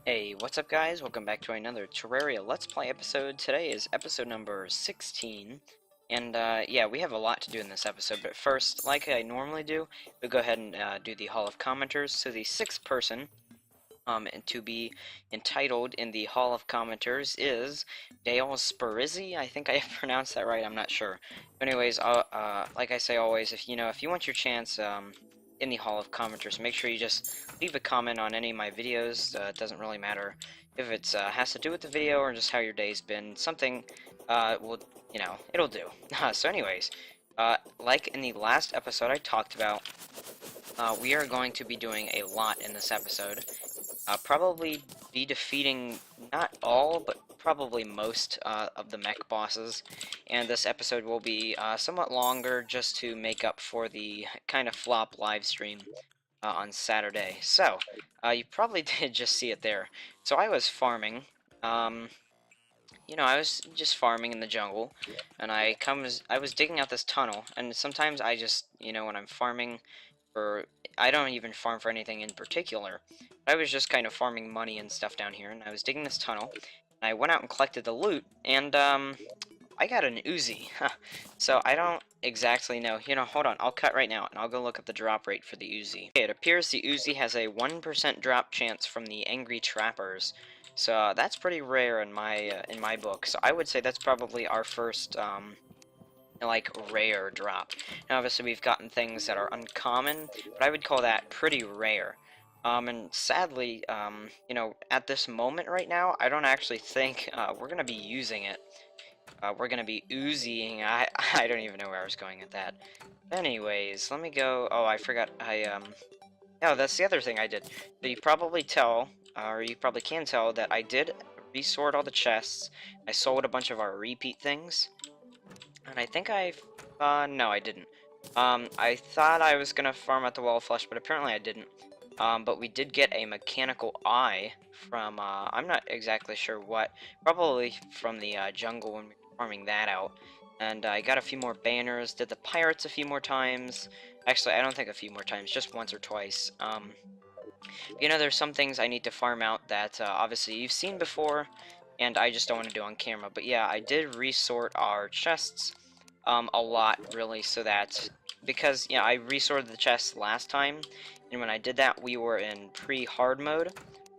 Hey, what's up guys? Welcome back to another Terraria Let's Play episode. Today is episode number 16, and yeah, we have a lot to do in this episode, but first, like I normally do, we'll go ahead and do the Hall of Commenters. So the sixth person and to be entitled in the Hall of Commenters is Dale Sparizzi. I think I pronounced that right, I'm not sure. But anyways, like I say always, if you want your chance in the Hall of Commenters, make sure you just leave a comment on any of my videos. It doesn't really matter if it has to do with the video or just how your day's been. Something will, it'll do. So anyways, like in the last episode I talked about, we are going to be doing a lot in this episode. Probably be defeating not all, but probably most of the mech bosses, and this episode will be somewhat longer just to make up for the kind of flop live stream on Saturday. So, you probably did just see it there. So I was farming, I was just farming in the jungle, and I was digging out this tunnel, and sometimes I just, when I'm farming for, I don't even farm for anything in particular. I was just kind of farming money and stuff down here, and I was digging this tunnel, and I went out and collected the loot, and, I got an Uzi. So I don't exactly know. Hold on, I'll cut right now, and I'll go look up the drop rate for the Uzi. Okay, it appears the Uzi has a 1% drop chance from the Angry Trappers. So that's pretty rare in my book. So I would say that's probably our first like rare drop. Now obviously we've gotten things that are uncommon, but I would call that pretty rare. And sadly, at this moment right now, I don't actually think we're gonna be using it. We're gonna be Uziing. I don't even know where I was going at that. Anyways, let me go. Oh, I forgot. No, that's the other thing I did. So you probably tell, or you probably can tell, that I did resort all the chests. I sold a bunch of our repeat things. And I think no, I didn't. I thought I was gonna farm out the wall of flesh, but apparently I didn't. But we did get a mechanical eye from, I'm not exactly sure what, probably from the jungle when we were farming that out. And I got a few more banners, did the pirates a few more times. Actually, I don't think a few more times, just once or twice. There's some things I need to farm out that obviously you've seen before, and I just don't want to do on camera. But yeah, I did resort our chests a lot, really, so that, because, I resorted the chests last time, and when I did that, we were in pre-hard mode,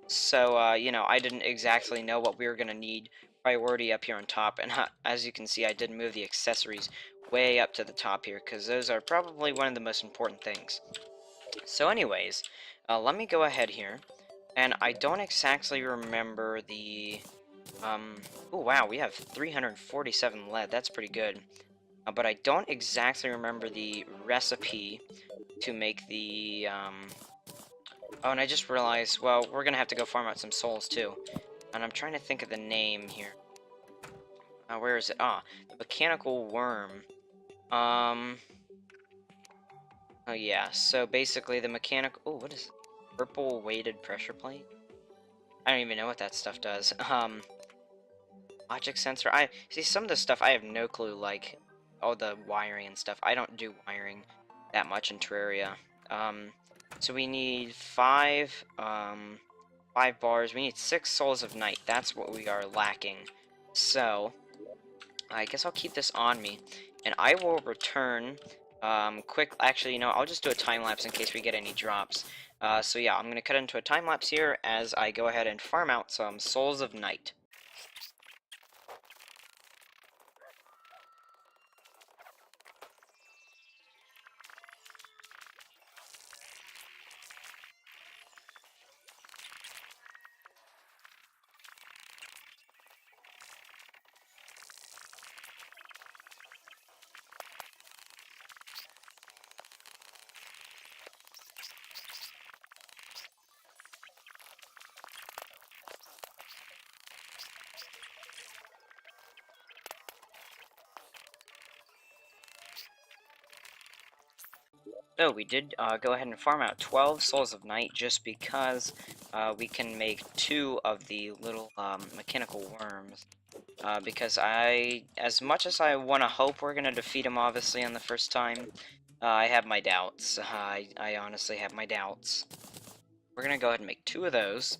so, I didn't exactly know what we were going to need priority up here on top, and as you can see, I did move the accessories way up to the top here, because those are probably one of the most important things. So anyways, let me go ahead here, and I don't exactly remember the, oh wow, we have 347 lead, that's pretty good. But I don't exactly remember the recipe to make the, oh, and I just realized, well, we're gonna have to go farm out some souls, too. And I'm trying to think of the name here. Where is it? Ah, the mechanical worm. Oh yeah, so basically the mechanical, oh, what is it? Purple weighted pressure plate? I don't even know what that stuff does. Logic sensor. I see some of the stuff I have no clue, like all the wiring and stuff. I don't do wiring that much in Terraria. So we need five bars. We need 6 souls of night. That's what we are lacking. So I guess I'll keep this on me, and I will return quick. Actually, I'll just do a time lapse in case we get any drops. So yeah, I'm gonna cut into a time lapse here as I go ahead and farm out some souls of night. So we did go ahead and farm out 12 Souls of Night just because we can make 2 of the little mechanical worms. Because as much as I want to hope we're going to defeat him obviously on the first time, I have my doubts. I honestly have my doubts. We're going to go ahead and make 2 of those.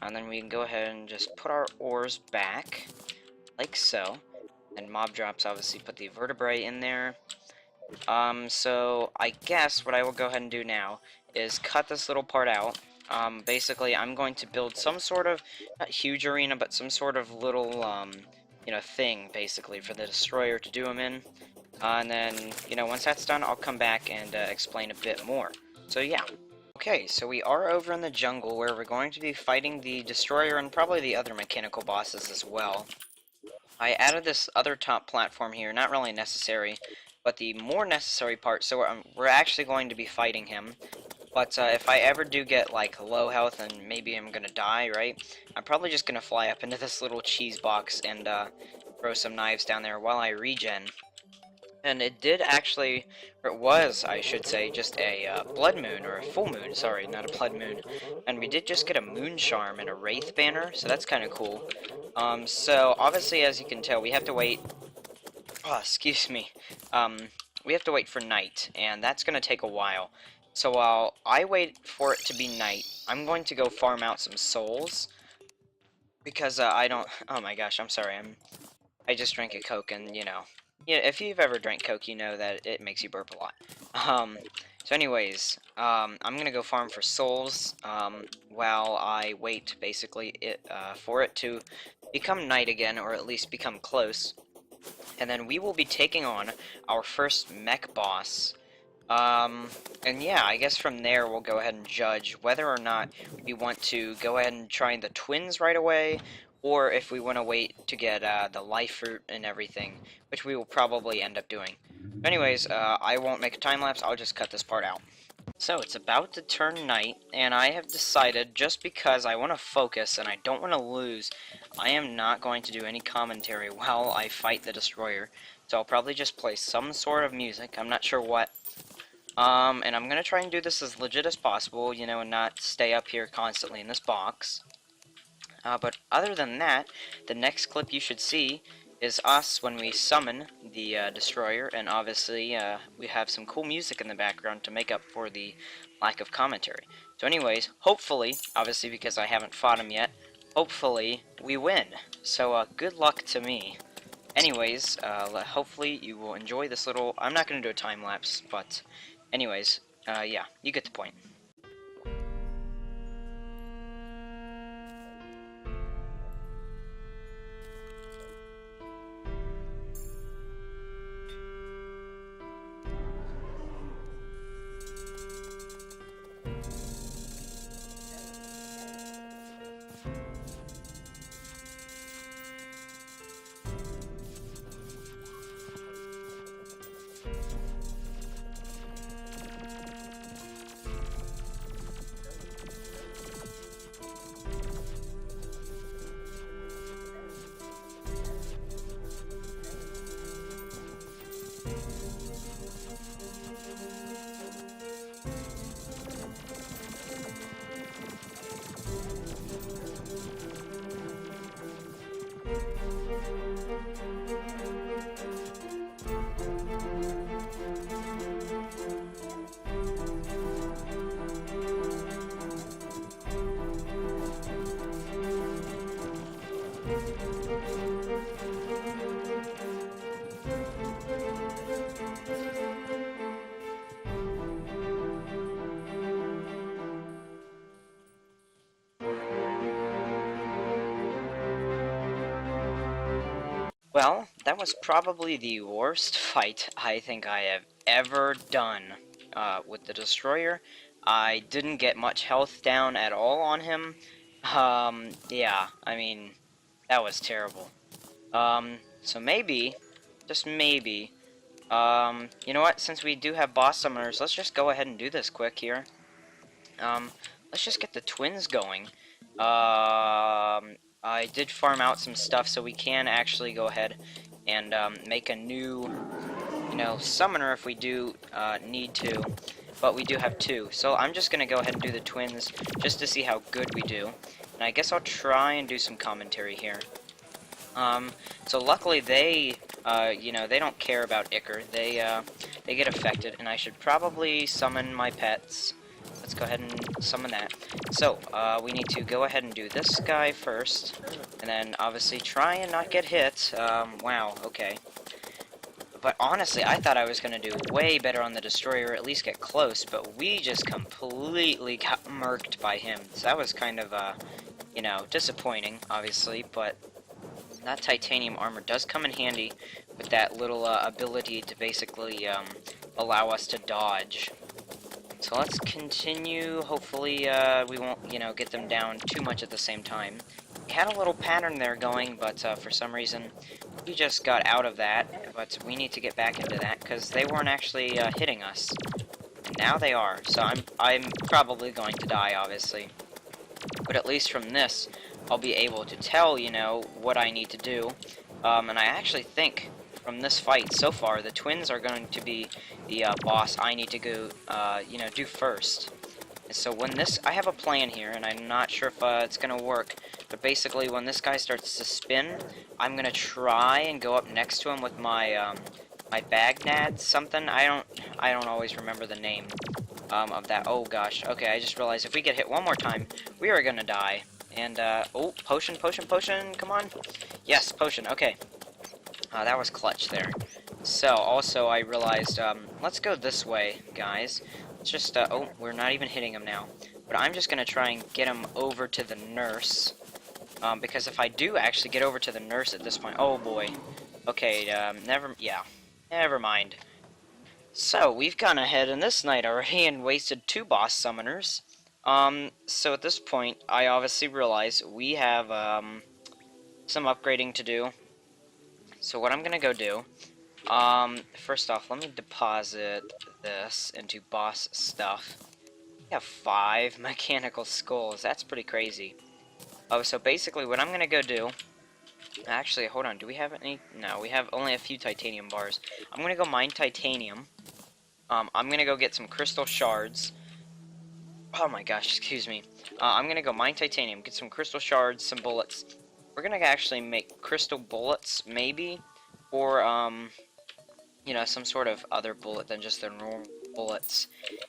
And then we can go ahead and just put our ores back, like so. And mob drops, obviously, put the vertebrae in there. So I guess what I will go ahead and do now is cut this little part out. Basically, I'm going to build some sort of, not huge arena, but some sort of little, thing, basically, for the destroyer to do them in. And then, once that's done, I'll come back and explain a bit more. So, yeah. Okay, so we are over in the jungle where we're going to be fighting the destroyer and probably the other mechanical bosses as well. I added this other top platform here, not really necessary, but the more necessary part, so we're actually going to be fighting him. But if I ever do get, like, low health and maybe I'm gonna die, right, I'm probably just gonna fly up into this little cheese box and throw some knives down there while I regen. And it did actually, or it was, I should say, just a blood moon, or a full moon, sorry, not a blood moon. And we did just get a moon charm and a wraith banner, so that's kind of cool. So obviously, as you can tell, we have to wait, oh, excuse me, we have to wait for night, and that's going to take a while. So while I wait for it to be night, I'm going to go farm out some souls, because I don't, oh my gosh, I'm sorry, I just drank a Coke, and, yeah, if you've ever drank Coke, you know that it makes you burp a lot. So anyways, I'm gonna go farm for souls, while I wait, basically, for it to become night again, or at least become close. And then we will be taking on our first mech boss. And yeah, I guess from there we'll go ahead and judge whether or not we want to go ahead and try the twins right away, or if we want to wait to get the life fruit and everything, which we will probably end up doing. Anyways, I won't make a time lapse, I'll just cut this part out. So it's about to turn night, and I have decided, just because I want to focus and I don't want to lose, I am not going to do any commentary while I fight the destroyer. So I'll probably just play some sort of music, I'm not sure what. And I'm gonna try and do this as legit as possible, and not stay up here constantly in this box. But other than that, the next clip you should see is us when we summon the destroyer, and obviously we have some cool music in the background to make up for the lack of commentary. So anyways, hopefully, obviously because I haven't fought him yet, hopefully we win. So good luck to me. Anyways, hopefully you will enjoy this little, I'm not going to do a time lapse, but anyways, yeah, you get the point. Well, that was probably the worst fight I think I have ever done with the destroyer. I didn't get much health down at all on him. Yeah, I mean, that was terrible. So maybe, just maybe, you know what, since we do have boss summoners, let's just go ahead and do this quick here. Let's just get the twins going. I did farm out some stuff, so we can actually go ahead and make a new, summoner if we do need to. But we do have two, so I'm just gonna go ahead and do the twins just to see how good we do. And I guess I'll try and do some commentary here. So luckily they, they don't care about Icker. They get affected, and I should probably summon my pets. let's go ahead and summon that. So, we need to go ahead and do this guy first, and then obviously try and not get hit. Wow, okay. But honestly, I thought I was going to do way better on the Destroyer, or at least get close, but we just completely got murked by him. So that was kind of, you know, disappointing, obviously, but that titanium armor does come in handy with that little ability to basically allow us to dodge. So let's continue. Hopefully we won't, you know, get them down too much at the same time. We had a little pattern there going, but for some reason we just got out of that. But we need to get back into that because they weren't actually hitting us. And now they are. So I'm probably going to die, obviously. But at least from this, I'll be able to tell, you know, what I need to do. And I actually think from this fight so far, the twins are going to be the boss I need to go, you know, do first. And so when this, I have a plan here, and I'm not sure if it's going to work, but basically when this guy starts to spin, I'm going to try and go up next to him with my, my Bagnad something. I don't always remember the name of that. Oh gosh, okay, I just realized if we get hit one more time, we are going to die. And, oh, potion, potion, potion, come on. Yes, potion, okay. That was clutch there. So, also, I realized, let's go this way, guys. Let's just, oh, we're not even hitting him now. But I'm just gonna try and get him over to the nurse. Because if I do actually get over to the nurse at this point, oh boy. Okay, never mind. So, we've gone ahead in this night already and wasted 2 boss summoners. So at this point, I obviously realize we have, some upgrading to do. So what I'm gonna go do, first off, let me deposit this into boss stuff. We have 5 mechanical skulls. That's pretty crazy. Oh, so basically what I'm gonna go do, actually, hold on, do we have any? No, we have only a few titanium bars. I'm gonna go mine titanium. I'm gonna go get some crystal shards. Oh my gosh, excuse me. I'm gonna go mine titanium, get some crystal shards, some bullets. We're gonna actually make crystal bullets, maybe, or, you know, some sort of other bullet than just the normal bullets.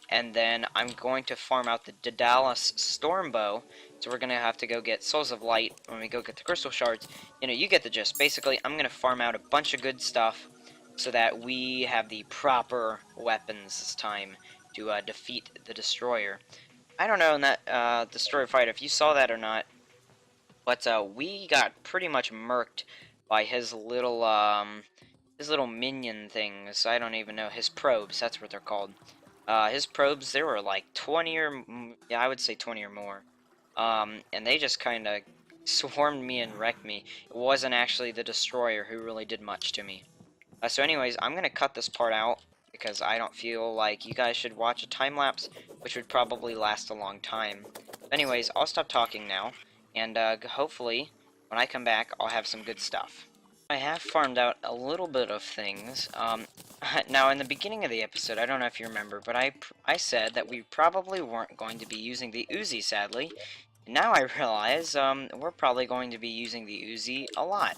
And then I'm going to farm out the Daedalus Stormbow, so we're gonna have to go get Souls of Light when we go get the crystal shards. You know, you get the gist. Basically, I'm gonna farm out a bunch of good stuff so that we have the proper weapons this time to defeat the Destroyer. I don't know in that Destroyer fight if you saw that or not, but we got pretty much murked by his little minion things. I don't even know, his probes. That's what they're called. His probes, there were like 20 or yeah, I would say 20 or more. And they just kind of swarmed me and wrecked me. It wasn't actually the Destroyer who really did much to me. So anyways, I'm gonna cut this part out because I don't feel like you guys should watch a time lapse, which would probably last a long time. Anyways, I'll stop talking now, and hopefully, when I come back, I'll have some good stuff. I have farmed out a little bit of things. Now, in the beginning of the episode, I don't know if you remember, but I said that we probably weren't going to be using the Uzi, sadly. Now I realize we're probably going to be using the Uzi a lot.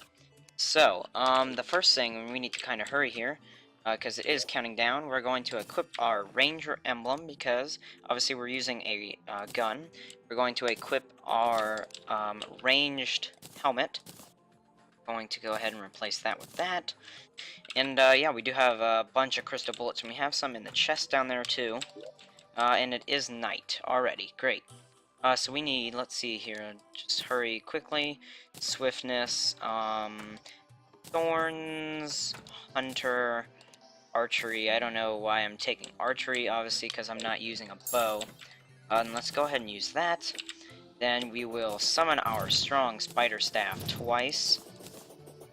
So, the first thing, we need to kind of hurry here, because it is counting down. We're going to equip our Ranger emblem, because obviously we're using a gun. We're going to equip our ranged helmet. Going to go ahead and replace that with that. And yeah, we do have a bunch of crystal bullets, and we have some in the chest down there too. And it is night already. Great. So we need, let's see here, just hurry quickly. Swiftness, thorns, hunter, archery. I don't know why I'm taking archery, obviously, because I'm not using a bow. And let's go ahead and use that. Then we will summon our strong spider staff twice.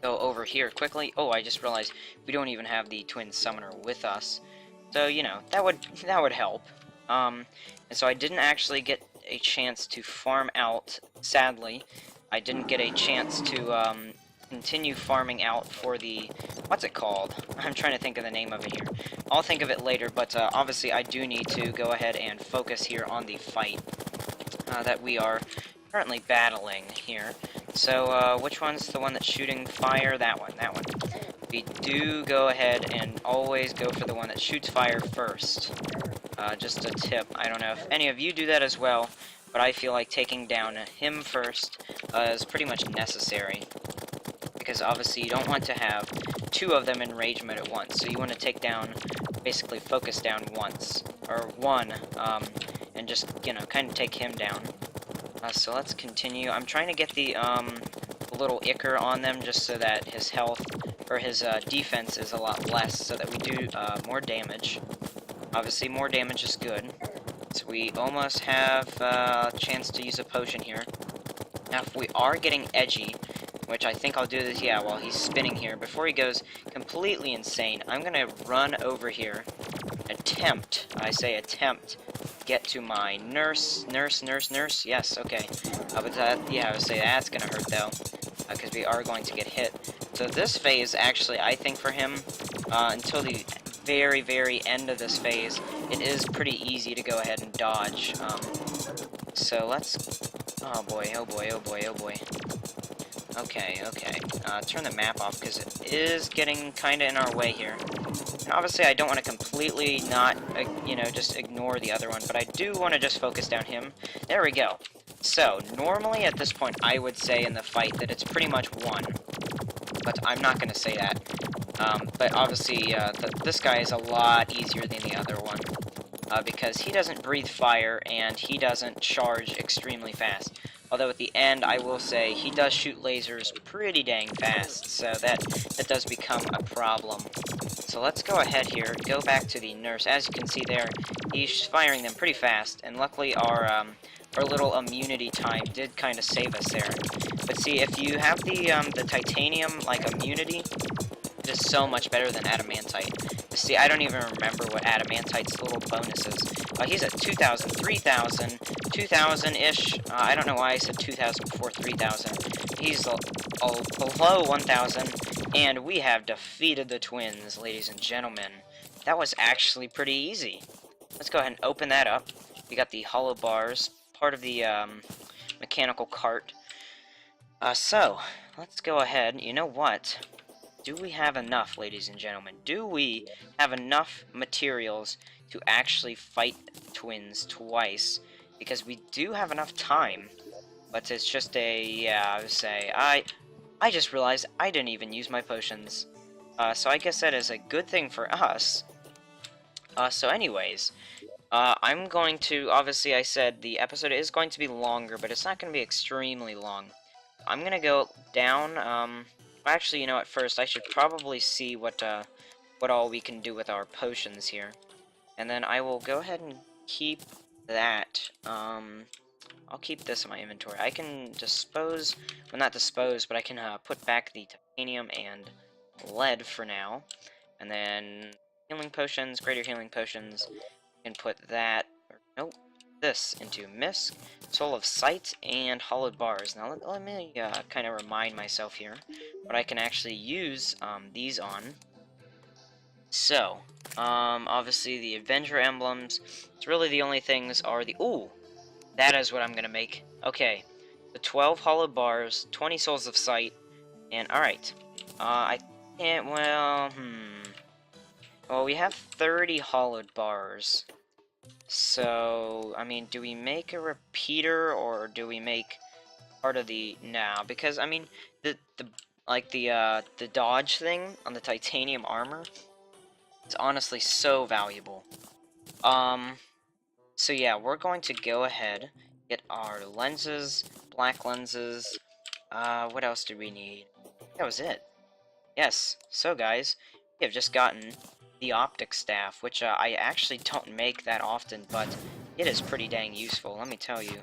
Go over here quickly. Oh, I just realized we don't even have the twin summoner with us. So, you know, that would help. And so I didn't actually get a chance to farm out, sadly. I didn't get a chance to continue farming out for the, what's it called? I'm trying to think of the name of it here. I'll think of it later, but obviously I do need to go ahead and focus here on the fight that we are currently battling here. So, which one's the one that's shooting fire? That one, that one. We do go ahead and always go for the one that shoots fire first. Just a tip. I don't know if any of you do that as well, but I feel like taking down him first is pretty much necessary. Because obviously you don't want to have two of them in rage mode at once. So you want to take down, basically focus down once, or one, and just, you know, kind of take him down. So let's continue. I'm trying to get the little ichor on them just so that his health, or his defense is a lot less, so that we do more damage. Obviously more damage is good. So we almost have a chance to use a potion here. Now if we are getting edgy, which I think I'll do this, yeah, while he's spinning here, before he goes completely insane, I'm gonna run over here, I say attempt, get to my nurse, yes, okay, but that, yeah, I would say that's gonna hurt, though, because we are going to get hit. So this phase, actually, I think for him, until the very, very end of this phase, it is pretty easy to go ahead and dodge, so let's, oh boy, okay, turn the map off, because it is getting kinda in our way here. And obviously I don't want to completely not, you know, just ignore the other one, but I do want to just focus down him. There we go. So, normally at this point I would say in the fight that it's pretty much won, but I'm not going to say that. But obviously this guy is a lot easier than the other one, because he doesn't breathe fire and he doesn't charge extremely fast. Although at the end, I will say, he does shoot lasers pretty dang fast, so that does become a problem. So let's go ahead here, go back to the nurse. As you can see there, he's firing them pretty fast, and luckily our little immunity time did kind of save us there. But see, if you have the titanium, like, immunity, it is so much better than adamantite. See, I don't even remember what adamantite's little bonus is. He's at 2,000, 3,000, 2,000-ish. I don't know why I said 2,000 before 3,000. He's below 1,000, and we have defeated the twins, ladies and gentlemen. That was actually pretty easy. Let's go ahead and open that up. We got the hollow bars, part of the mechanical cart. So, let's go ahead. You know what? Do we have enough, ladies and gentlemen? Do we have enough materials to actually fight twins twice? Because we do have enough time, but it's just a, yeah, I would say, I just realized I didn't even use my potions. So I guess that is a good thing for us. So anyways, I'm going to, obviously I said the episode is going to be longer, but it's not going to be extremely long. I'm going to go down, actually, you know what, first, I should probably see what all we can do with our potions here. And then I will go ahead and keep that, I'll keep this in my inventory. I can dispose, well, not dispose, but I can put back the titanium and lead for now. And then healing potions, greater healing potions, and put that, or, nope, this into Mist, Soul of Sight, and Hollowed Bars. Now let me kind of remind myself here what I can actually use these on. So, obviously the Avenger emblems, it's really the only things are the, ooh, that is what I'm gonna make. Okay, the 12 Hollowed Bars, 20 Souls of Sight, and alright, I can't, well, well, we have 30 Hollowed Bars. So, I mean, do we make a repeater, or do we make part of the, no, because, I mean, the dodge thing on the titanium armor is honestly so valuable. So yeah, we're going to go ahead, get our lenses, black lenses, what else do we need? That was it. Yes, so guys, we have just gotten the optic staff, which I actually don't make that often, but it is pretty dang useful, let me tell you.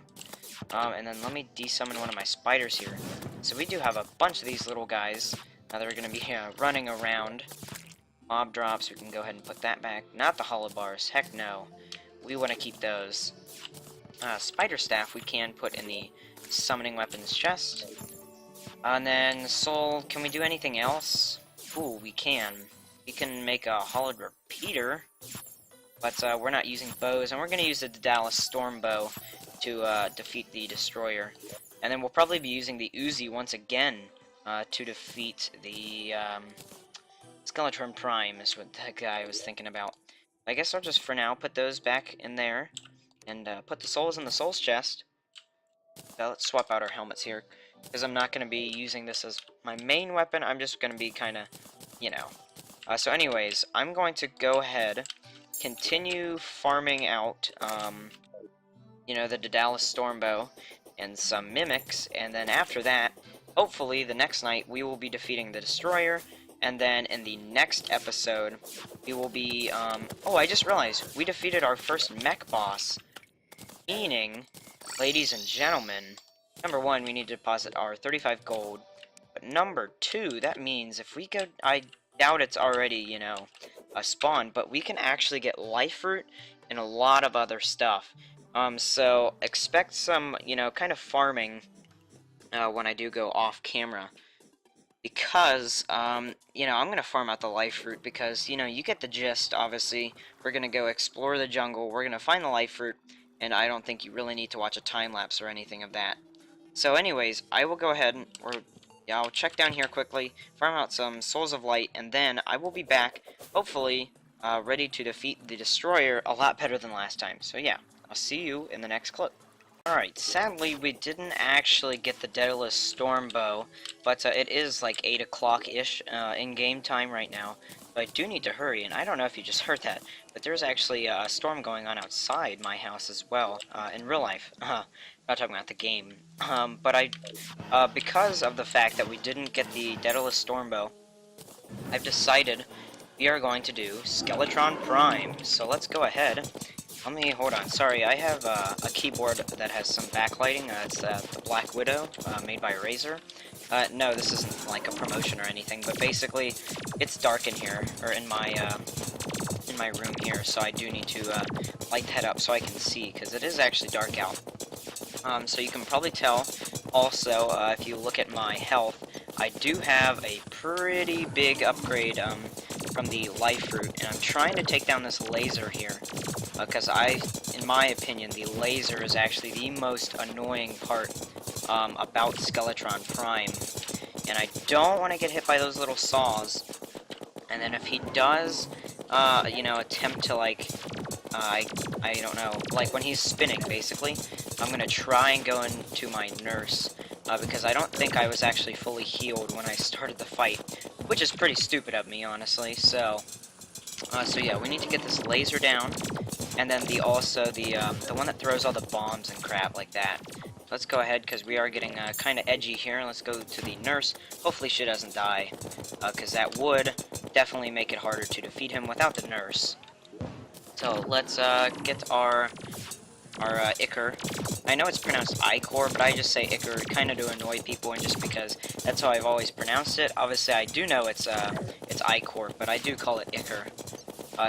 And then let me desummon one of my spiders here. So we do have a bunch of these little guys that are going to be running around. Mob drops, we can go ahead and put that back. Not the hollow bars, heck no. We want to keep those. Spider staff we can put in the summoning weapons chest. And then soul, can we do anything else? Ooh, we can. We can make a hollowed repeater, but we're not using bows, and we're going to use the Dallas Storm Bow to defeat the Destroyer. And then we'll probably be using the Uzi once again to defeat the Skeletron Prime, is what that guy was thinking about. I guess I'll just, for now, put those back in there, and put the souls in the souls chest. Let's swap out our helmets here, because I'm not going to be using this as my main weapon. I'm just going to be kind of, you know. So anyways, I'm going to go ahead, continue farming out, you know, the Daedalus Stormbow and some mimics, and then after that, hopefully the next night we will be defeating the Destroyer, and then in the next episode we will be, oh, I just realized we defeated our first mech boss, meaning, ladies and gentlemen, number one, we need to deposit our 35 gold, but number two, that means if we go, I doubt it's already, you know, a spawn, but we can actually get life fruit and a lot of other stuff. So expect some, you know, kind of farming when I do go off camera, because, you know, I'm going to farm out the life fruit because, you know, you get the gist, obviously. We're going to go explore the jungle, we're going to find the life fruit, and I don't think you really need to watch a time-lapse or anything of that. So anyways, I will go ahead and, yeah, I'll check down here quickly, farm out some Souls of Light, and then I will be back, hopefully, ready to defeat the Destroyer a lot better than last time. So yeah, I'll see you in the next clip. Alright, sadly we didn't actually get the Daedalus Stormbow, but it is like 8 o'clock-ish in game time right now. But I do need to hurry, and I don't know if you just heard that, but there's actually a storm going on outside my house as well, in real life. Not talking about the game. But because of the fact that we didn't get the Daedalus Stormbow, I've decided we are going to do Skeletron Prime. So let's go ahead. Let me, hold on, sorry, I have a keyboard that has some backlighting. It's the Black Widow, made by Razer. No, this isn't like a promotion or anything, but basically, it's dark in here, or in my room here, so I do need to light that up so I can see, because it is actually dark out. So you can probably tell, also, if you look at my health, I do have a pretty big upgrade from the life fruit, and I'm trying to take down this laser here, because in my opinion, the laser is actually the most annoying part about Skeletron Prime, and I don't want to get hit by those little saws. And then if he does, you know, attempt to, like, I don't know, like when he's spinning, basically, I'm gonna try and go into my nurse, because I don't think I was actually fully healed when I started the fight, which is pretty stupid of me, honestly. So yeah, we need to get this laser down, and then the one that throws all the bombs and crap like that. Let's go ahead, because we are getting kind of edgy here. Let's go to the nurse. Hopefully she doesn't die, because that would definitely make it harder to defeat him without the nurse. So let's get our Ichor. I know it's pronounced Icor, but I just say Ichor kind of to annoy people, and just because that's how I've always pronounced it. Obviously, I do know it's Icor, but I do call it Ichor.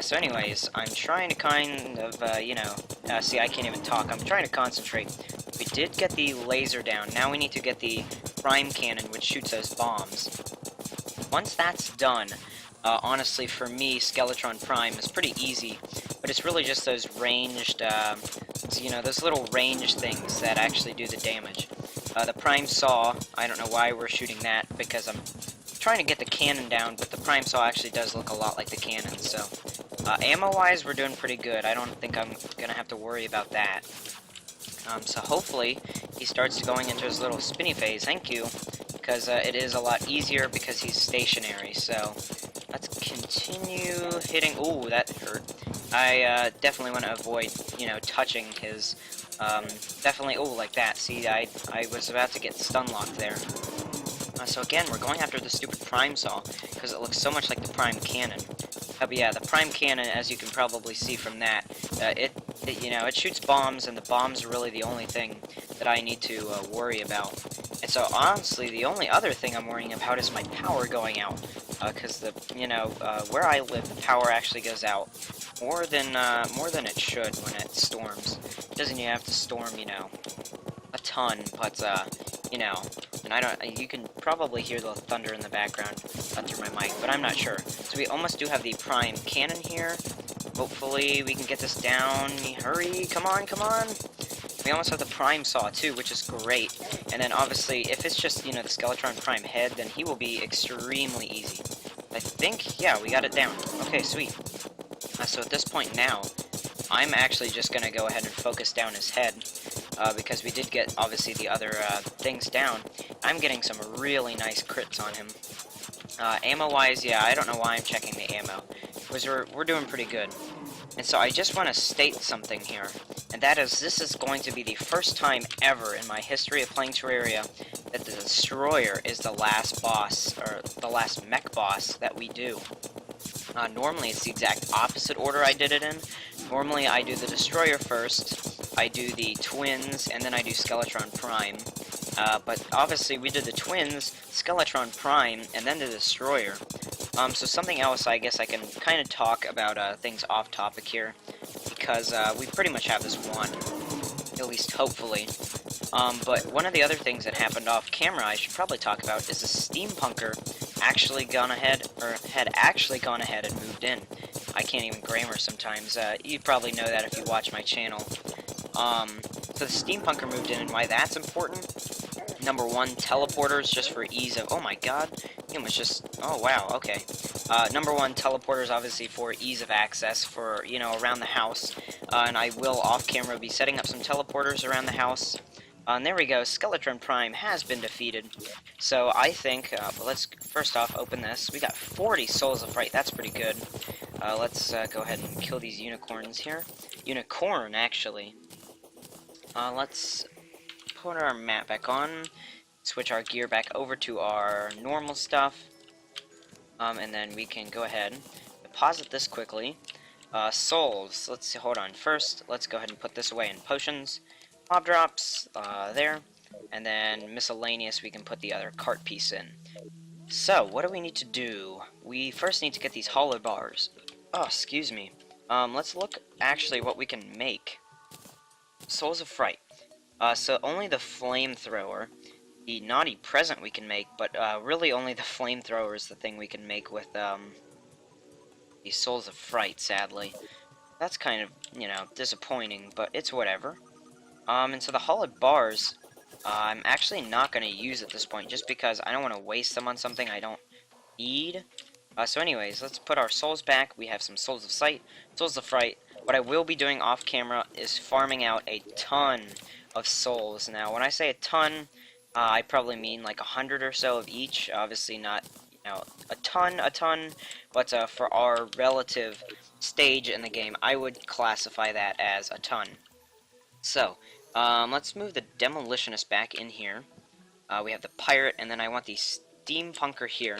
So anyways, I'm trying to kind of, you know, see, I can't even talk. I'm trying to concentrate. We did get the laser down. Now we need to get the Prime Cannon, which shoots those bombs. Once that's done, honestly, for me, Skeletron Prime is pretty easy, but it's really just those ranged, you know, those little range things that actually do the damage. The Prime Saw, I don't know why we're shooting that, because I'm trying to get the cannon down, but the Prime Saw actually does look a lot like the cannon, so ammo-wise, we're doing pretty good. I don't think I'm gonna have to worry about that. So hopefully, he starts going into his little spinny phase, thank you, because it is a lot easier because he's stationary, so let's continue hitting. Ooh, that hurt. I definitely want to avoid, you know, touching his, definitely, ooh, like that. See, I was about to get stun locked there. So again, we're going after the stupid Prime Saw, because it looks so much like the Prime Cannon. But yeah, the Prime Cannon, as you can probably see from that, you know, it shoots bombs, and the bombs are really the only thing that I need to worry about. And so, honestly, the only other thing I'm worrying about is my power going out, because you know, where I live, the power actually goes out more than it should when it storms. It doesn't even have to storm, you know, a ton, but you know, and you can probably hear the thunder in the background through my mic, but I'm not sure. So we almost do have the Prime Cannon here. Hopefully we can get this down. Hurry, come on, come on. We almost have the Prime Saw too, which is great. And then obviously, if it's just, you know, the Skeletron Prime head, then he will be extremely easy. I think, yeah, we got it down. Okay, sweet. So at this point now, I'm actually just going to go ahead and focus down his head, because we did get, obviously, the other things down. I'm getting some really nice crits on him. Ammo-wise, yeah, I don't know why I'm checking the ammo, because we're doing pretty good. And so I just want to state something here, and that is, this is going to be the first time ever in my history of playing Terraria that the Destroyer is the last boss, or the last mech boss that we do. Normally it's the exact opposite order I did it in. Normally I do the Destroyer first, I do the Twins, and then I do Skeletron Prime. But obviously we did the Twins, Skeletron Prime, and then the Destroyer. So something else I guess I can kind of talk about things off topic here, because we pretty much have this won, at least hopefully. But one of the other things that happened off camera I should probably talk about is the Steampunker actually gone ahead, or had actually gone ahead and moved in. I can't even grammar sometimes. You probably know that if you watch my channel. So the Steampunker moved in, and why that's important? Number one, teleporters, just for ease of... Oh my god, he almost just... Oh wow, okay. Number one, teleporters, obviously for ease of access for, you know, around the house. And I will, off-camera, be setting up some teleporters around the house. And there we go, Skeletron Prime has been defeated. So I think, let's first off open this. We got 40 Souls of Fright, that's pretty good. Let's go ahead and kill these unicorns here. Unicorn, actually. Let's put our map back on, switch our gear back over to our normal stuff, and then we can go ahead and deposit this quickly. Souls, let's see, hold on, first, let's go ahead and put this away in potions. Mob drops, there, and then miscellaneous, we can put the other cart piece in. So, what do we need to do? We first need to get these hollow bars. Oh, excuse me. Let's look, actually, what we can make. Souls of Fright. So only the flamethrower, the naughty present we can make, but really only the flamethrower is the thing we can make with the Souls of Fright, sadly. That's kind of, you know, disappointing, but it's whatever. And so the hollowed bars, I'm actually not going to use at this point, just because I don't want to waste them on something I don't need. So anyways, let's put our souls back. We have some Souls of Sight, Souls of Fright. What I will be doing off camera is farming out a ton of souls. Now, when I say a ton, I probably mean like 100 or so of each. Obviously not, you know, a ton, but for our relative stage in the game, I would classify that as a ton. So, let's move the Demolitionist back in here. We have the Pirate, and then I want the Steampunker here.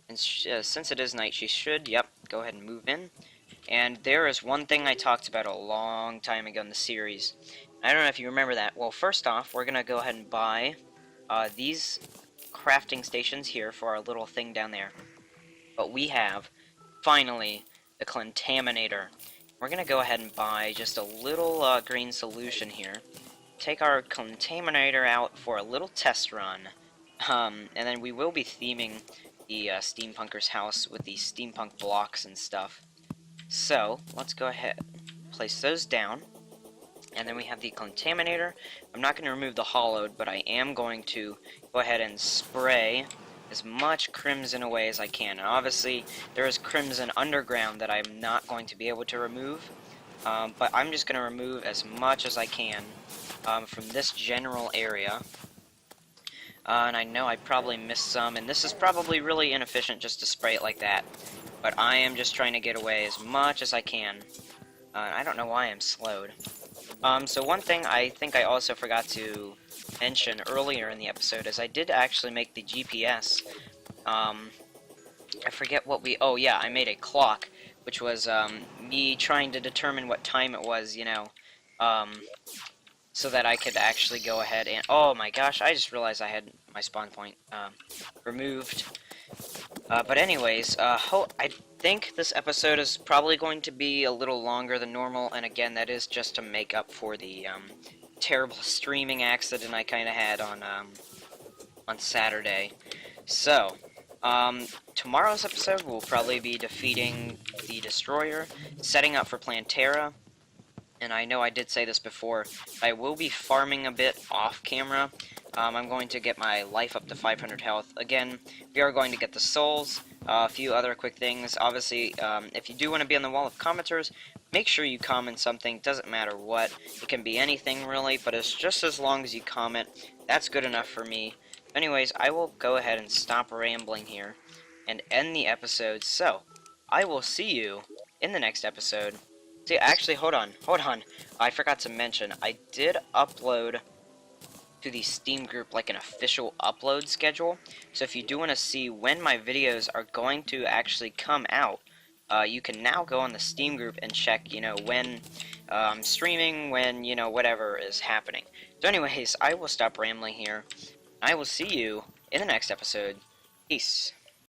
And since it is night, she should, yep, go ahead and move in. And there is one thing I talked about a long time ago in the series. I don't know if you remember that. Well, first off, we're going to go ahead and buy these crafting stations here for our little thing down there. But we have, finally, the Contaminator. We're going to go ahead and buy just a little green solution here. Take our Contaminator out for a little test run. And then we will be theming the Steampunker's house with the steampunk blocks and stuff. So, let's go ahead, place those down, and then we have the Contaminator. I'm not going to remove the hollowed, but I am going to go ahead and spray as much crimson away as I can. And obviously, there is crimson underground that I'm not going to be able to remove, but I'm just going to remove as much as I can from this general area. And I know I probably missed some, and this is probably really inefficient just to spray it like that. But I am just trying to get away as much as I can. I don't know why I'm slowed. So one thing I think I also forgot to mention earlier in the episode is I did actually make the GPS. I forget what we... Oh yeah, I made a clock, which was me trying to determine what time it was, you know, so that I could actually go ahead and... Oh my gosh, I just realized I had my spawn point removed. But anyways, I think this episode is probably going to be a little longer than normal, and again, that is just to make up for the terrible streaming accident I kind of had on Saturday. So, tomorrow's episode will probably be defeating the Destroyer, setting up for Plantera, and I know I did say this before, I will be farming a bit off camera. I'm going to get my life up to 500 health. Again, we are going to get the souls. A few other quick things. Obviously, if you do want to be on the wall of commenters, make sure you comment something. Doesn't matter what. It can be anything, really, but it's just as long as you comment. That's good enough for me. Anyways, I will go ahead and stop rambling here and end the episode. So, I will see you in the next episode. See, actually, hold on. I forgot to mention, I did upload to the Steam group like an official upload schedule. So if you do want to see when my videos are going to actually come out, you can now go on the Steam group and check, when I'm streaming, when, whatever is happening. So anyways, I will stop rambling here. I will see you in the next episode. Peace.